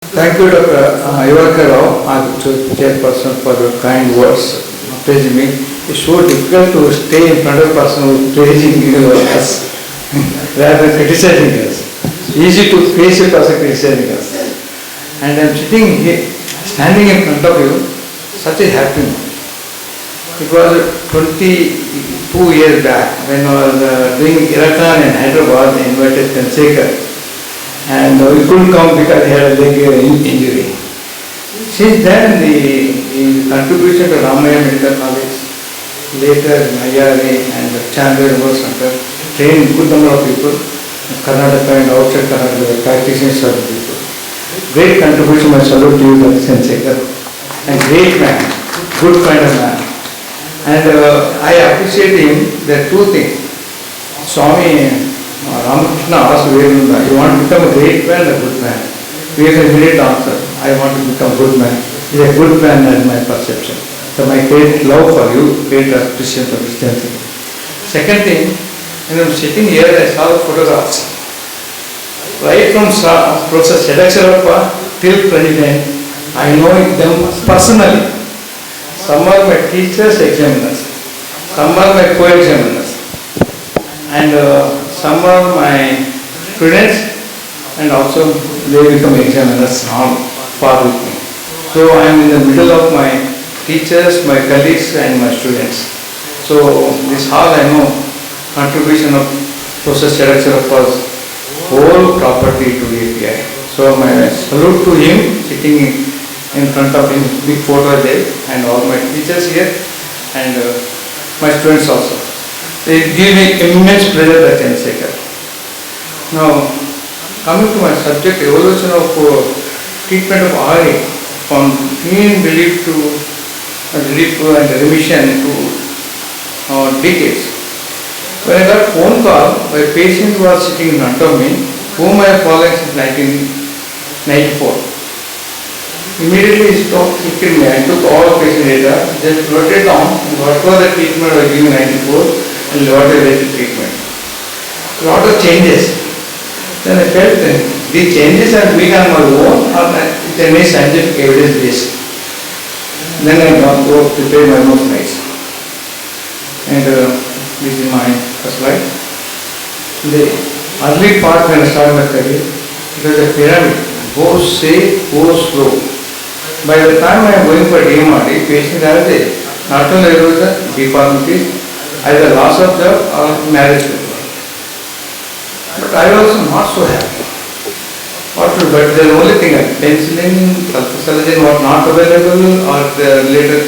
Thank you, Dr. Ivaka Rao, chairperson, for your kind words praising me. It's so difficult to stay in front of a person who is praising us rather than criticizing us. Easy to face a person criticizing us. And I'm sitting here, standing in front of you, such a happy moment. It was 22 years back when I was doing Irakan in Hyderabad. They invited ChanRe. And we couldn't come because he had a leg injury. Since then, the contribution to Ramaya Medical College, later Nayari and ChanRe Center, trained good number of people, Karnataka and outside Karnataka, practicing certain people. Great contribution, I salute to you, Dr. ChanRe. And great man, good kind of man. And I appreciate him. There are two things. Swami Ramakrishna asked Vivekananda, you want to become a great man or a good man? We have a immediate answer. I want to become a good man. He is a good man as my perception. So my great love for you, great appreciation for Christianity. Second thing, when I was sitting here, I saw the photographs. Right from Professor Sedakshirappa till President, I know them personally. Some are my teachers, examiners. Some are my co-examiners. And some are my students, and also they become examiners now far with me. So I am in the middle of my teachers, my colleagues and my students. So this hall I know contribution of Professor Sedakshirappa's whole property to API. So my salute to him, sitting in front of him, big photo there, and all my teachers here and my students also. They give me immense pleasure that I can say that. Now, coming to my subject, evolution of treatment of RA from clean relief to relief and remission to decades. When I got a phone call, my patient was sitting in front of me, whom I have followed since 1994. Immediately he stopped looking at me. I took all patient data, just wrote it down, what was the treatment I was giving 94 and what is the treatment. A lot of changes. Then I felt the changes are being on my own or it's any scientific evidence based. Then I got to prepare my own slides. And this is my first slide. The early part when I started my career, it was a pyramid. Go safe, go slow. By the time I am going for DMRD, patient has not only erosion, deformities, either loss of job or marriage problem. But I was also not so happy. But the only thing, penicillin, sulfasalazine was not available or later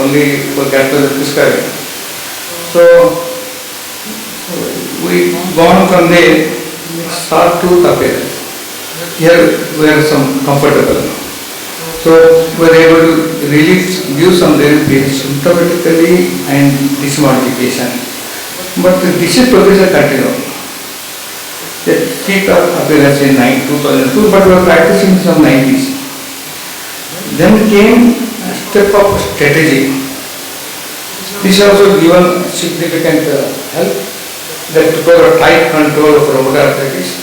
only for capital prescribing. So we gone from there, start to appearance. Here we are some comfortable. So we were able to really give some relief symptomatically and disease modification. But the disease progression continued. The peak of appearance in 2002, but we were practicing some 90s. Then came a step of strategy. This also given significant help. That took over tight control of rheumatoid arthritis.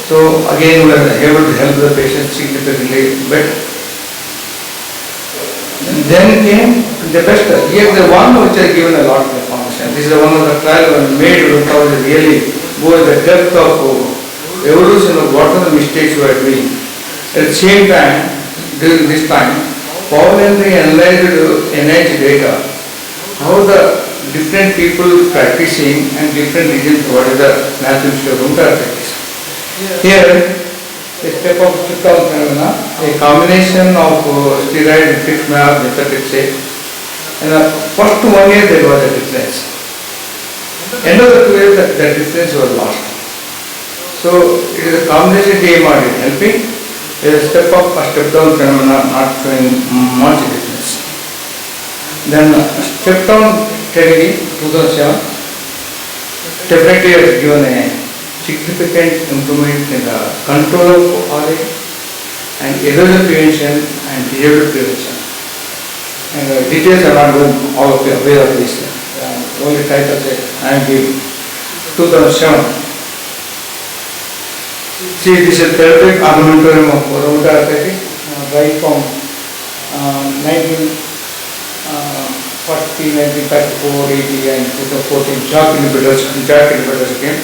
So again we were able to help the patient significantly better. And then came the best. Here the one which I given a lot of information. This is one of the trials I made because it really goes the depth of evolution of what are the mistakes we are doing. At the same time, during this time, Paul Henry analyzed NIH data, how the different people practicing and different regions, what is the natural history of rheumatoid arthritis. Here, a step of typical phenomena, a combination of steroid, infliximab, methotrexate. In the first 1 year there was a difference. End of the 2 years that difference was lost. So it is a combination DMRD helping, a step up, a step down phenomena not showing much difference. Then step down strategy 2007 definitely has given a significant improvement in the control of RA and erosion prevention and behavior prevention. And details are not going all of you aware of this. Only titles I am giving. 2007. See, this is therapeutic armamentarium of rheumatoid arthritis, right from 1940, 1934, 80 and 2014, JAK inhibitors came.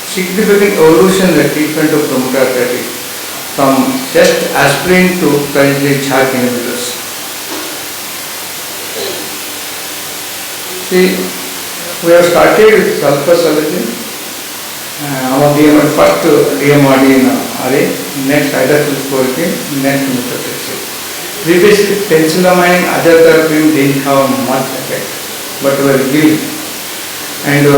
Significant evolution in the treatment of rheumatoid arthritis from just aspirin to currently JAK inhibitors. See, we have started with sulfasalazine. Our first DMRD in RA, next hydroxychloroquine, next methotrexate. Previously, penicillamine and azathioprine didn't have much effect, but were giving. And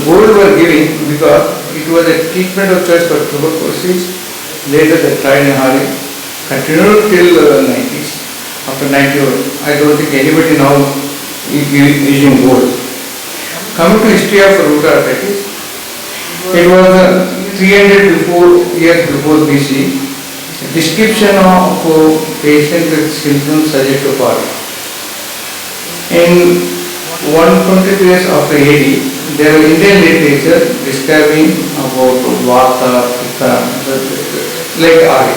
gold were giving because it was a treatment of choice for tuberculosis. Later they tried in RA, continued till 90s. After 90, I don't think anybody now is using gold. Coming to history of rheumatoid arthritis, it was 300 years before BC. Description of patient with symptoms suggested to body. In 120 years after AD, there was Indian literature describing about Vata, Pitta, like RA.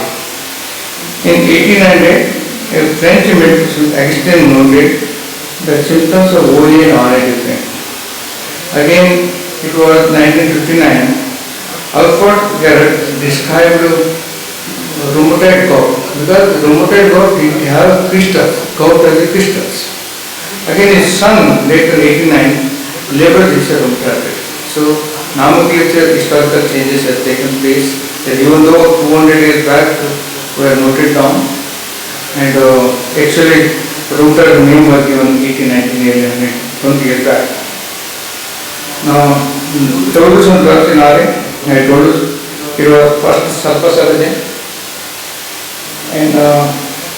In 1800, a French medicine Augustin noted that symptoms of OA and RA different. Again, it was 1959. Alfred Garrett described rheumatoid gout because rheumatoid gout it has crystals, gout has the crystals. Again, his son later 89 labeled this as rheumatoid arthritis. So nomenclature historical changes have taken place. That even though 200 years back were noted down, and actually rheumatoid name was given 18, 19, 20 years back. Now, evolution of drugs in RA, I told you, it was first sulfasalazine, and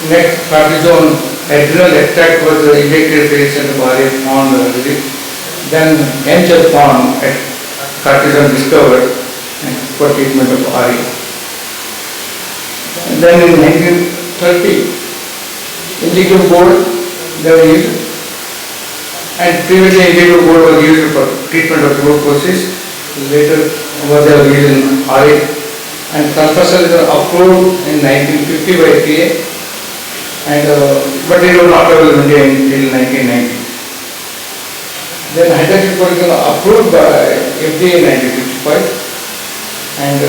next cortisone adrenal extract was injected patient of RA found relief. Then NCHES found cortisone discovered for treatment of RA. And then in 1930, indigo gold they were used. And previously indigo gold was used for treatment of tuberculosis. Later was used in RA. And sulfasalazine was approved in 1950 by FDA. And but it was not available in India until 1990. Then hydroxychloroquine was approved by FDA in 1955. And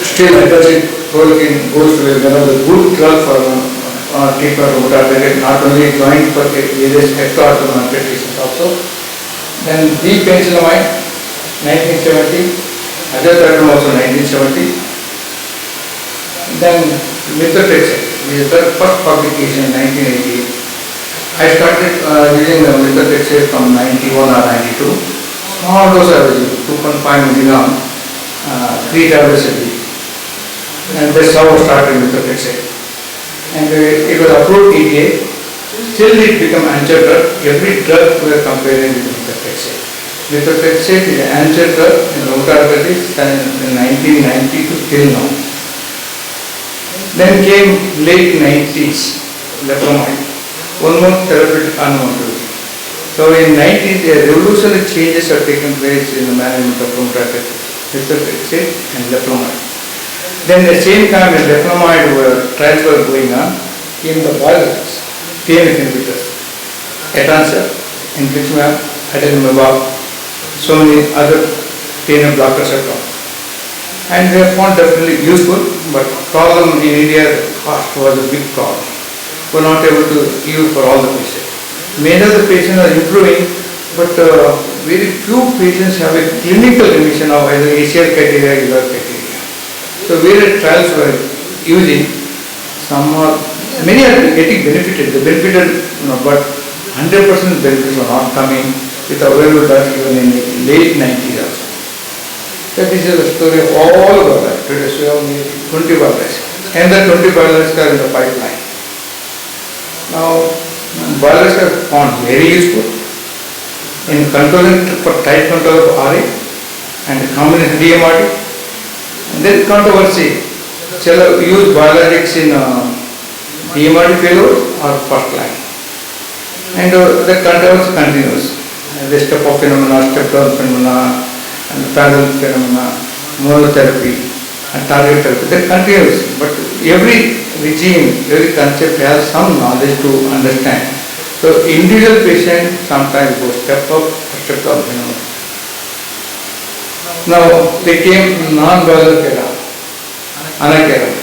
still hydroxychloroquine goes to be one of the good drugs for treatment of rheumatoid arthritis, not only joint but various ectodermal arthritis also. Then penicillamine, 1970, azathioprine also 1970. Then methotrexate, this is the first publication in 1988. I started using the methotrexate from 91 or 92. Small dose I was using, 2.5 milligram, 3 tablets a day. And that's how I started methotrexate. And it was approved EPA. Still it became anchor drug. Every drug we are comparing with methotrexate. Methotrexate is an anchor drug in rheumatoid arthritis in 1990 to till now. Then came late 90s, leftomide. One more therapeutic unknown. So in 90s, a revolutionary changes have taken place in the management of rheumatoid arthritis. Methotrexate and leftomide. Then at the same time when leftomide trials were going on, came the biologics, TNF inhibitors, etanercept, infliximab, adalimumab, so many other TNF blockers are come. And they are found definitely useful, but problem in India, the cost was a big problem. We were not able to use for all the patients. Many of the patients are improving, but very few patients have a clinical remission of either ACL criteria or EVA criteria. So various trials were using, many are getting benefited, they benefited, but 100% benefits were not coming with available drugs even in the late 90s also. So this is the story of all over that. Today we have only 20 biologics, and the 20 biologics are in the pipeline. Now, biologics are found very useful in controlling for tight control of RA and combination DMRD. And there is controversy. Shall I use biologics in DMRD failure or first line? And the controversy continues. The step-up phenomena, step-down phenomena, and the parallel phenomena. monotherapy and target therapy. That continues, but every regime, every concept has some knowledge to understand. So individual patient sometimes go step up, step down. Now they came non-violent era, anakera.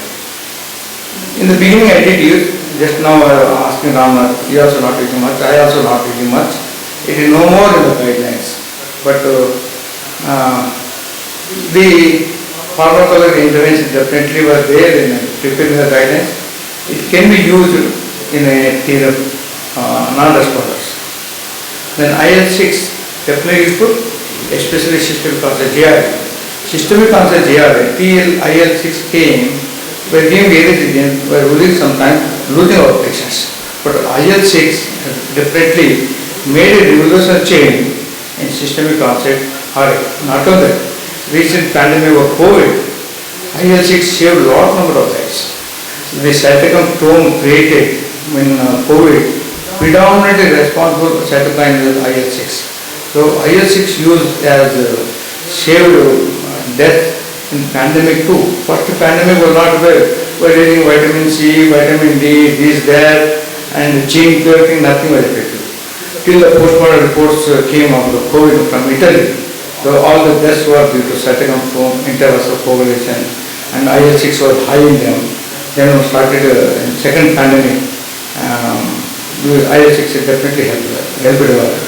In the beginning I did use, just now asking Ramnath, he also not using much, I also not using much. It is no more in the guidelines. But the pharmacological intervention definitely was there in preparing the guidelines. It can be used in a case of non-responders. Then IL-6 definitely useful, especially systemic cancer GRA. Systemic cancer GRA, IL-6 came, by giving various agents, by losing our patients. But IL-6 definitely made a revolutionary change in systemic cancer RA. Not only that, recent pandemic of COVID, IL-6 saved a lot number of lives. The cytokine storm created in COVID, predominantly responsible for cytokine is IL-6. So IL-6 used as saved death in pandemic too. First pandemic was not well. We were taking vitamin C, vitamin D, this, that, and zinc, everything, nothing was effective. Till the postmortem reports came of the COVID from Italy. So all the deaths were due to cytokine storm, intervascular coagulation, and IL-6 was high in them. Then we started in second pandemic. IL-6 definitely helped.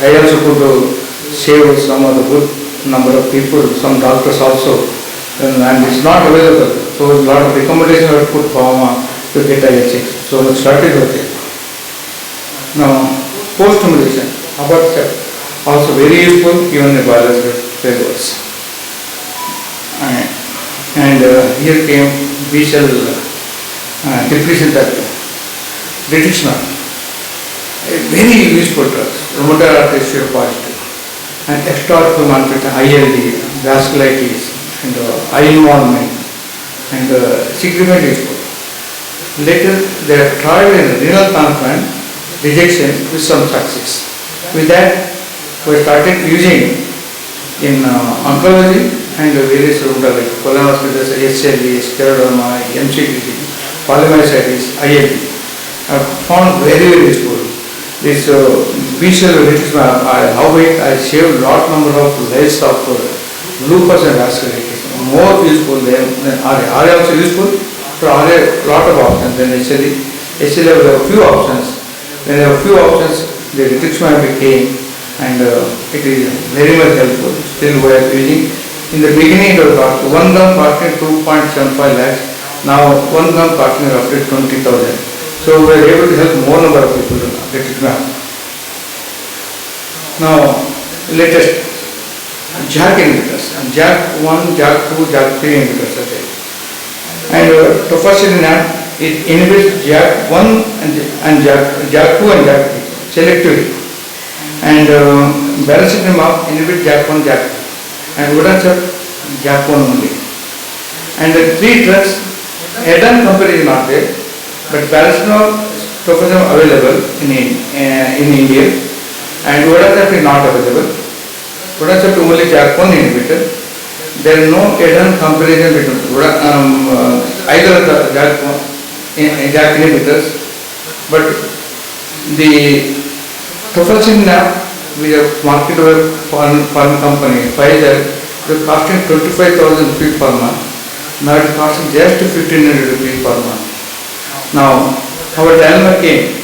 I also could save some of the good number of people, some doctors also, and it's not available. So a lot of recommendations were put pharma to get IL-6. So we started with it. Now, post-stimulation, about step, also very useful even in biological failures. And here came B-cell depletion therapy, rituximab, a very useful drug, rheumatoid arthritis positive, and extraordinary manufacturing ILD, vasculitis, and eye involvement, and significantly useful. Later, they have tried in renal transplant rejection with some success. With that, we started using in oncology and various rheumatology, colonoscopy, SLE, scleroderma, MCT, polymyositis, ILD. I found very, very useful. This B-cell rituximab, how I saved lot number of lives of lupus and vasculitis. More useful than RA. RA also useful, but RA lot of options. Then SLE we have few options. When there are few options, the rituximab came, and it is very much helpful. Still we are using. In the beginning it was cost 1 gram costing 2.75 lakhs. Now 1 gram costing roughly 20,000. So we are able to help more number of people with rituximab. Now latest JAK inhibitors, JAK1, JAK2, JAK3 inhibitors are there. And tofacitinib, it inhibits JAK1 and JAK2 and JAK3 selectively. And baricitinib inhibits JAK1, JAK2. And utanercept JAK1 only. And the three drugs, head-on comparison is not there, but baricitinib, tofacitinib available in India, and utanercept is not available. Utanercept only JAK1 inhibitor. There is no head-on comparison between either of the JAK inhibitors, but the tofacitinib, we have marketed by foreign company, Pfizer, it was costing 25,000 rupees per month. Now it is costing just 1,500 rupees per month. Now, our dilemma came.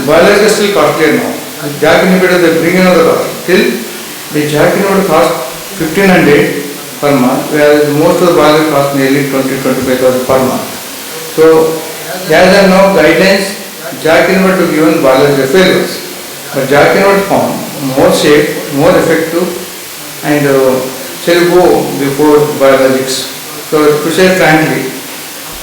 Biologics is still costlier now. The JAK inhibitor, they bring another cost. Still, the JAK inhibitor costs 1,500 per month, whereas most of the biologics cost nearly 20,000-25,000 per month. So, there are no guidelines, JAK inhibitor to given biological failures. But JAK inhibitor found more safe, more effective, and shall go before biologics. So to say frankly,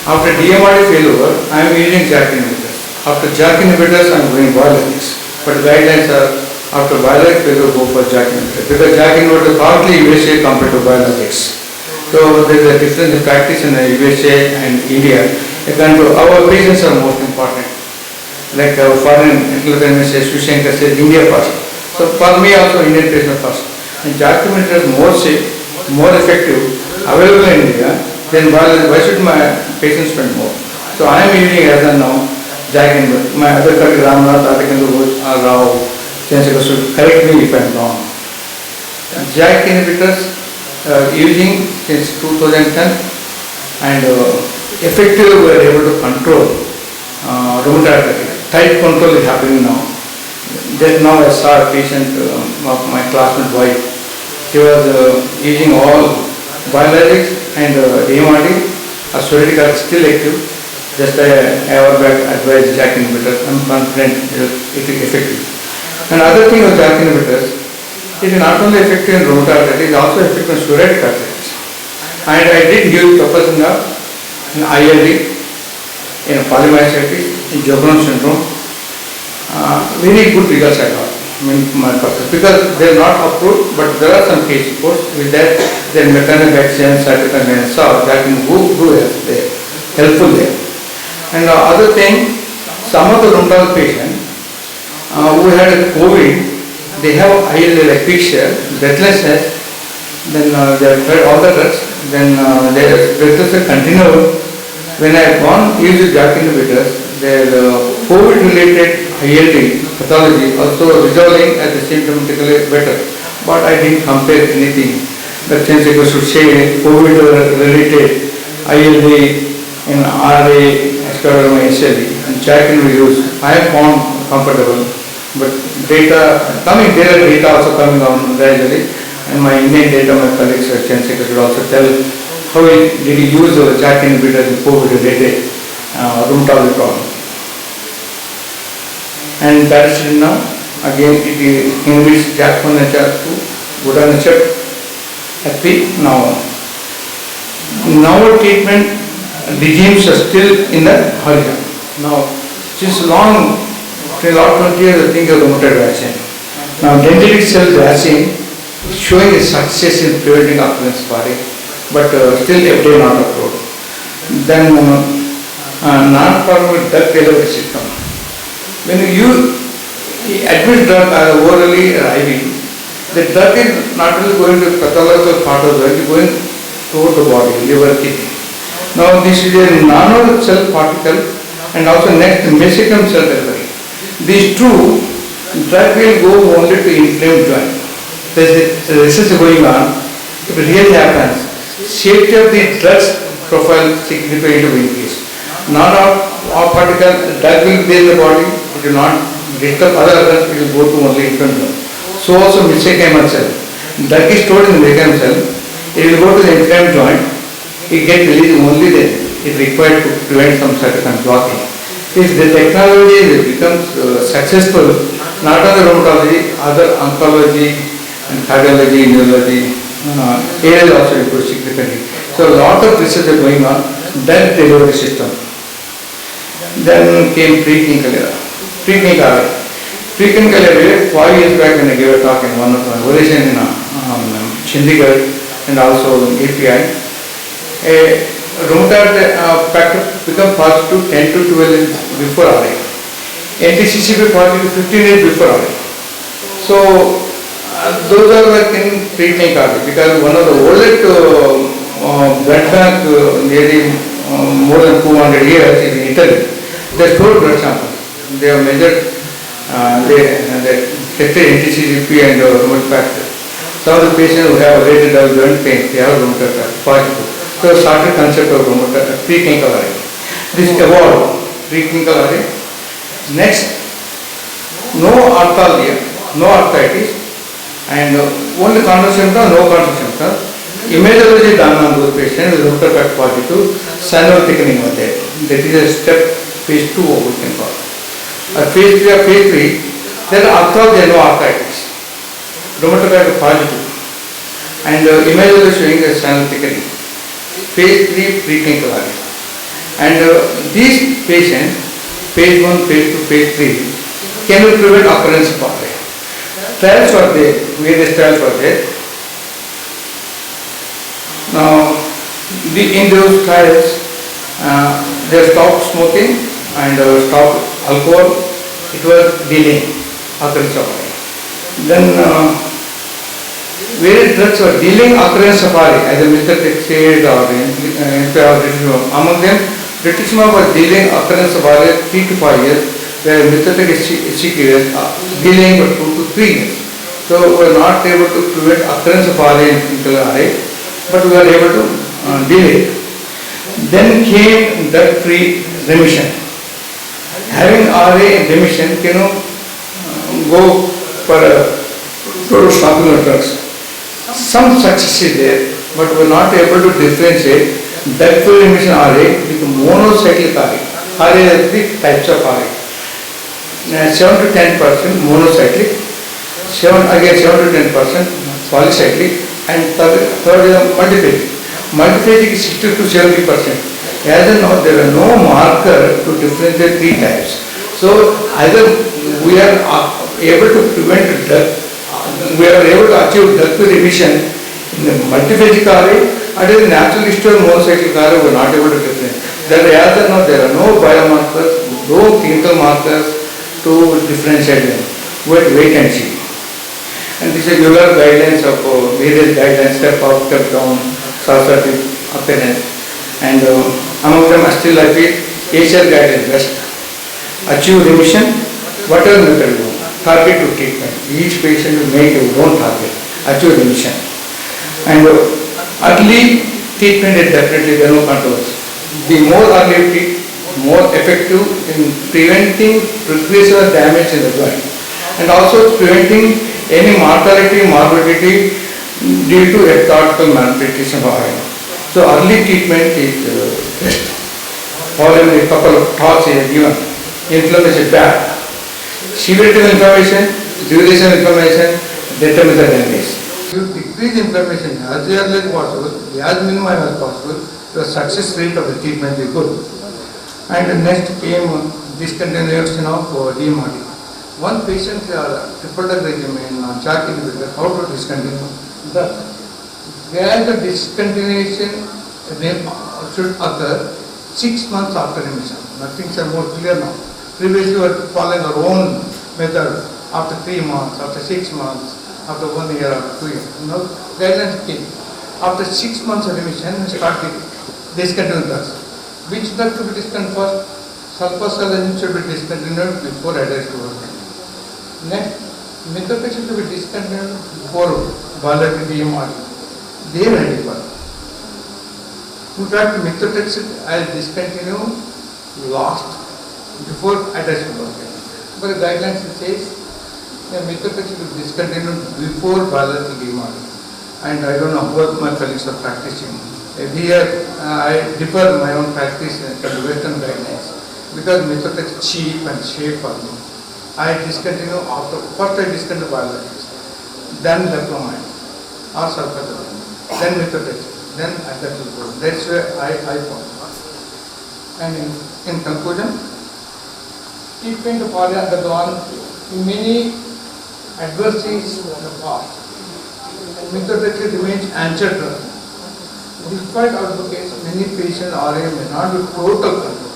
after DMRD failure, I am using JAK inhibitors. After JAK inhibitors, I am going biologics. But the guidelines are after biologics failure, go for JAK inhibitors. Because JAK inhibitors are hardly USA compared to biologics. So there is a difference in practice in the USA and India. Our patients are most important. Like our foreign Minister Swishankar says, India first. So for me also Indian patient first. And JAK inhibitor is more safe, more effective, available in India, then why should my patients spend more? So I am using as of now Jack inhibitor. My other colleague Ramnath, Atakendu, Rao, Chanchika should correct me if I am wrong. Jack inhibitors using since 2010 and effectively we are able to control rheumatoid arthritis. Tight control is happening now. Just now I saw a patient of my classmate wife. She was using all biologics and DMRD. Her psoriatic arthritis still active. Just an hour back advised JAK inhibitors. I am confident it is effective. Another thing of JAK inhibitors, it is not only effective in rheumatoid arthritis, it is also effective in psoriatic arthritis. And I did use Tapasana in ILD, in polymyositis, in Sjogren's syndrome. Very good results I got. Because they are not approved, but there are some case reports with that their mechanism of action, cytokine and so that can go there, helpful there. And other thing, some of the rheumatology patients who had a COVID, they have ILD like picture, breathlessness, then they have tried all the drugs, then their breathlessness continued. When I have gone use JAK inhibitors, their COVID-related ILD pathology also resolving as symptomatically better. But I didn't compare anything. The Chanchika should say COVID-related ILD in RA, scleroderma, SLE, and JAK inhibitor use. I have found comfortable. But data also coming on gradually. And my Indian data, my colleagues at Chanchika should also tell how did he use JAK inhibitors in COVID-related rheumatology problem. And that is now, again it inhibits JAK1 HR2, Budanachak, FP. Now treatment regimes are still in the horizon. Now, since long, till last 20 years, I think of rheumatoid vaccine. Now, dendritic cell vaccine is showing a success in preventing occurrence body, but still FDA not approved. Then, non-pharmaceutical drug delivery system. When you admit drug orally or IV, the drug is not only going to pathological part of the body, it is going toward the body, liver, kidney. Now this is a nano cell particle and also next mesenchymal cell delivery. These two, drug will go only to inflamed joint. There is research going on. If it really happens, safety of the drugs profile significantly will increase. Not all particle drug will be in the body, it will not disturb other organs, it will go to only inflamed joint. So also mesenchymal cell. Drug is stored in the mesenchymal cell, it will go to the inflamed joint, it gets released only then, it is required to prevent some cytokine blocking. If the technology becomes successful, not only rheumatology, other oncology and cardiology, neurology, areas also improve significantly. So a lot of research is going on, that delivery system. Then came preclinical era. Preclinical era, 5 years back when I gave a talk in one of my evaluation in Chandigarh and also in API, a rheumatoid factor become positive 10 to 12 years before RA. NTCCP positive 15 years before RA. So those are like in preclinical because one of the oldest blood bank nearly more than 200 years is in Italy. They stored blood samples. They have measured, they tested NTCCP and rheumatoid factor. Some of the patients who have related joint pain, they have rheumatoid factor positive. So started concept of rheumatoid preclinical array. This evolved preclinical array. Next, no arthralgia, no arthritis, and only contact symptoms, no contact symptoms. Immunology done on those patients with rheumatoid factor positive, sinus thickening was there. That is a step phase 2 we can call. Phase 3 or phase 3, there are arthralgia, no arthritis. Rheumatoid factor positive. And immunology showing a sinus thickening. Phase 3 preclinical array. And these patients, phase 1, phase 2, phase 3, can we prevent occurrence of RA? Trials were there, various trials were there. Now, in those trials, they stopped smoking and stopped alcohol. It was delaying occurrence of RA. Then Various drugs for dealing occurrence of RA, either methotrexate or infrared. Among them, rituximab was dealing occurrence of RA 3 to 5 years, where methotrexate is dealing for 2 to 3 years. So we are not able to prevent occurrence of RA in clinical RA, but we are able to delay. Then came drug-free remission. Having RA remission, go for total stopping of drugs. Some success is there, but we are not able to differentiate drug-free remission RA with monocyclic RA. RA are three types of RA. 7 to 10% monocyclic, 7 to 10% polycyclic, and third is multiphagic. Multiphagic is 60 to 70%. As of now, there are no marker to differentiate three types. So either we are able to prevent we are able to achieve drug-free remission in the multiphagic RA, and in the natural history of monocyclic RA, we are not able to differentiate. As of now, there are no biomarkers, no clinical markers to differentiate them. Wait and see. And this is regular guidelines of various guidelines, step up, step down, substantive appearance, and among them still I feel ACR guidelines best. Achieve remission, whatever method you want, target to treatment. Each patient will make your own target, achieve remission. And early treatment is definitely there no controversy. The more early treat, more effective in preventing progressive damage in the joint, and also preventing any mortality, morbidity due to ectopical malnutrition or iron. So early treatment is best. Following a couple of talks he has given. Inflammation bad. Severity of inflammation, duration of inflammation, determines the damage. You decrease inflammation as early as possible, as minimum as possible, the success rate of the treatment is good. And next came discontinuation of DMRD. One patient triple drug regimen on ChanRe inhibitor, how to discontinue? Where the discontinuation should occur 6 months after remission. Things are more clear now. Previously we were following our own method after 3 months, after 6 months, after 1 year, after 2 years. Now guidelines came. After 6 months of remission, we started discontinuing drugs. Which drug to be discontinued first? Sulfasalazine should be discontinued before hydroxychloroquine. Next, methotrexate should be discontinued before biological DMRD. They are different. In fact, methotrexate I discontinued last before hydroxychloroquine. But the guidelines says methotrexate should be discontinued before biological DMRD. And I don't know what my colleagues are practicing. Here I differ my own practice from the Western guidelines because methotrexate is cheap and safe for me. I discontinue first I discontinue biologics, then leflomide or sulfasalazine, then methotrexate, then hydroxychloroquine. That's where I follow. And in conclusion, treatment of RA undergone many adversities in the past. Methotrexate remains anchor drug. Despite advocates, many patients RA may not be total control.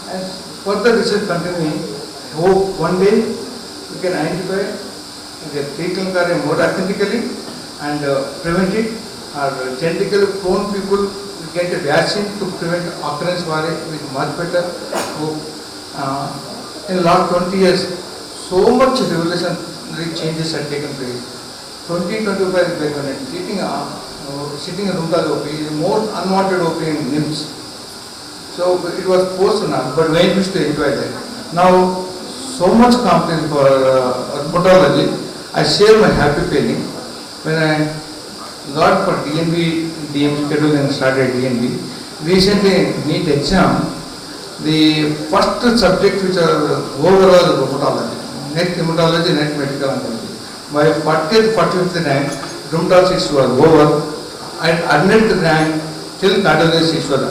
As further research continuing, I hope one day we can identify the treatment RA more authentically and prevent it, or genetically prone people will get a vaccine to prevent occurrence of RA with much better hope. In the last 20 years, so much revolutionary changes have taken place. 2025 is like when sitting in rheumatology OP is more unwanted OP in NIMS. So it was forced on us, but we used to enjoy that. Now, so much competence for rheumatology, I share my happy feeling when I got for DNB, DM schedule and started DNB. Recently in NEET exam, the first subject which are overall rheumatology, next hematology, next medical oncology. My 40th, 45th rank, rheumatology was over. I admitted the rank till cardiologist was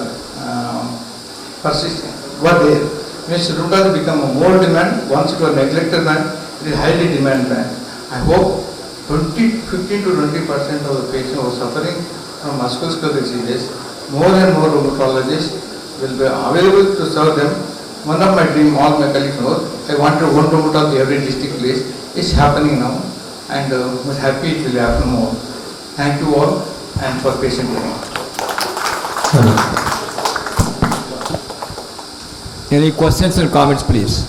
persistent. What there? Means rheumatology become a more demand. Once it was neglected brand, it is highly demand brand. I hope 15 to 20% of the patients who are suffering from musculoskeletal diseases, more and more rheumatologists will be available to serve them. One of my dream, all my colleagues know, I wanted one rheumatologist every district place. It's happening now. and was happy it will happen more. Thank you all and for patient hearing. Any questions or comments, please?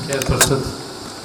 Chairperson.